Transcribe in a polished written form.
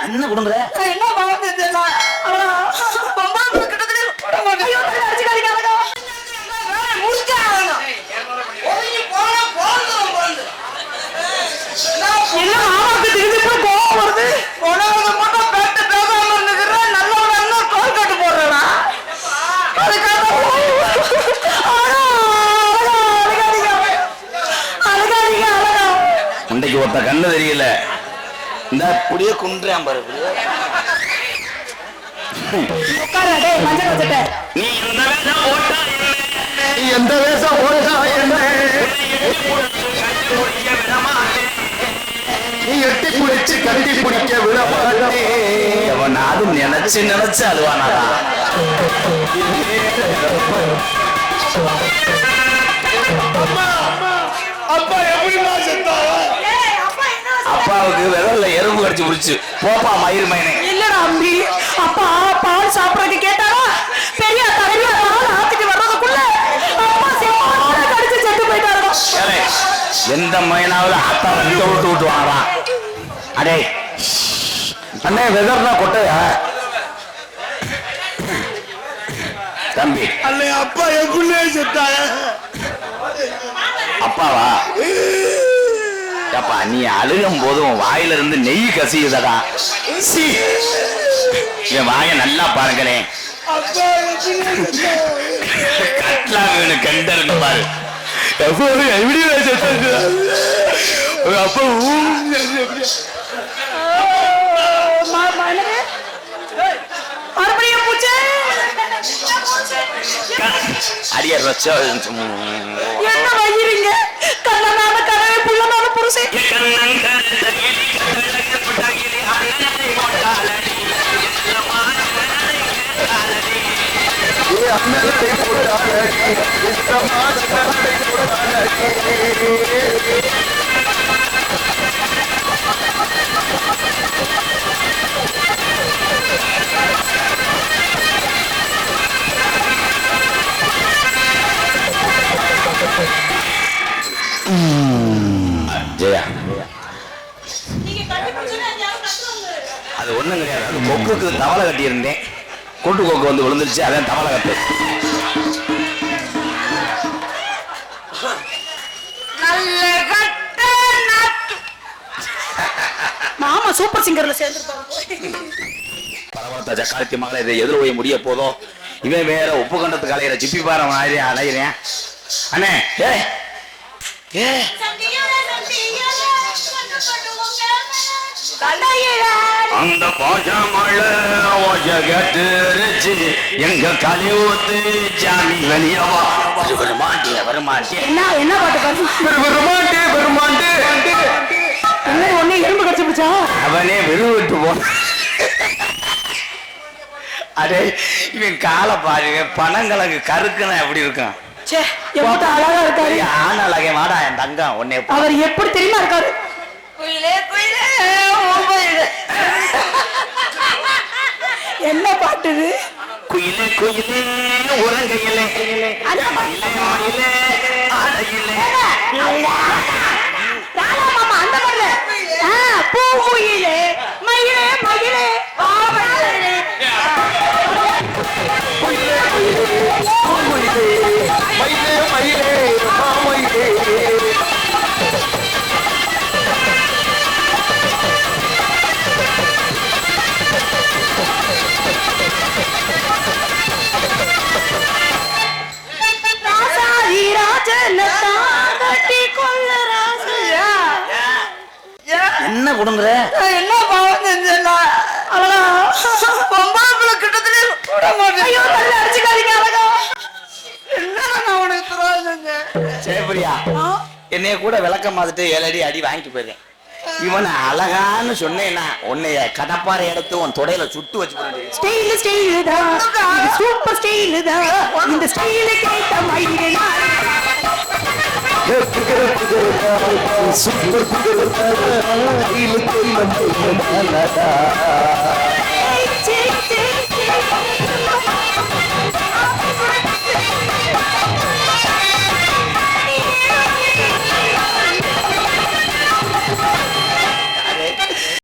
என்ன கொடுங்க என்ன பாவம் என்ன மாமாக்கு திரும்பி போய் கோவம் வருது. உணவு மட்டும் பேட்டு பேசாம இருந்துக்கிறேன். நல்ல தோல் கட்டு போடுறா முண்டைக்கு ஒருத்த கண்ணு தெரியல. இந்த புளிய குன்றான் பாரு. நீ எந்த வேஷம் போட்டா என்ன, நீ எட்டி குளிச்சு கட்டி பிடிக்க விட மாட்டேன். நினைச்சு நினைச்சு அழுவானாடா. அப்பா எப்படிமா செத்தாவா? அப்பாவுக்கு விரல்ல எறும்பு கடிச்சு முடிச்சு போப்பா மயிர் மயனே. இல்லடா அம்பி, அப்பா பால் சாப்பிடறதுக்கு கேட்டாரா பெரிய தலைவியா பால் ஆத்துக்கு வர்றதுக்குள்ள அப்பா சேவால கடிச்சு செத்து போயிட்டாரா. எந்த மயனாவது அத்தா விட்டு விட்டு விட்டுவாங்களா? அடே அண்ணே வெதர்னா கொட்டையா தம்பி? அல்ல அப்பா எப்படியே செத்தாய. அப்பாவா? அப்பா நீ அழுகும் போதும் வாயில இருந்து நெய் கசியுதடா. என் வாய நல்லா பாருங்களேன். கட்லா வேணு கண்டருக்கு பாரு. எப்படி அப்பா மறுபடியும் பூச்சே அடிய என்ன வயிறீங்க? கண்ணனான கனவே புள்ளனான புருஷன் ஜெயா அது ஒண்ணும் கிடையாது. அது கொக்குக்கு தவளை கட்டி இருந்தேன். கூட்டு கொக்கு வந்து விழுந்துருச்சு. அதான் தவளை கட்டு. மாமா சூப்பர் சிங்கர்ல சேர்ந்துருப்பாங்க. பரவாயில்ல ஜக்காலத்தி மகளை இதை எதிர் போய் முடிய போதும். இவன் வேற உப்பு கண்டத்துக்கு அலையிற ஜிப்பி பாரம் அலையிறேன். அண்ணே அந்த பாஜாமழ கேட்டுருச்சு எங்க கழிவுத்து ஜாமி வெளியவா வருமாட்டே வருமாட்டே. என்ன பாட்டு பாரு. வருமாட்டே வருமாட்டே. ஒன்னே எறும்பு கடிச்சு பிடிச்சா அவனே வெறும் விட்டு போன. அடே இவன் காலை பாருங்க. பனங்கிழங்கு கருக்குன்னா எப்படி இருக்கும்? அழகா இருக்காரு. ஆன அழகே வாடா என் தங்கம். உன்னை அவர் எப்படி தெரியுமா இருக்காரு? என்ன பாட்டு? குயிலே குயிலே உறங்கையிலே மயிலே மாமா அந்த பாடல பூங்குயிலே மயிலே மயிலே என்ன கொடுங்குற? என்ன பாவம் செஞ்சா அழகா பொம்பாப்புல கிட்டத்திலே அடிச்சுக்காதீங்க. அழகா என்ன நான் உனக்கு துரோகம் செஞ்சேன்? சேபரியா என்னைய கூட விளக்க மாதிரி 7 அடி அடி வாங்கிட்டு போயிருக்கேன். இவனை அழகான்னு சொன்னேன்னா உன்னைய கடப்பாறை எடுத்து உன் தொடையில சுட்டு வச்சு போறேன். ஸ்டைல் ஸ்டைல் தான் சூப்பர் ஸ்டைல் தான். இந்த ஸ்டைல் கேட்ட மயிலே சூப்பர்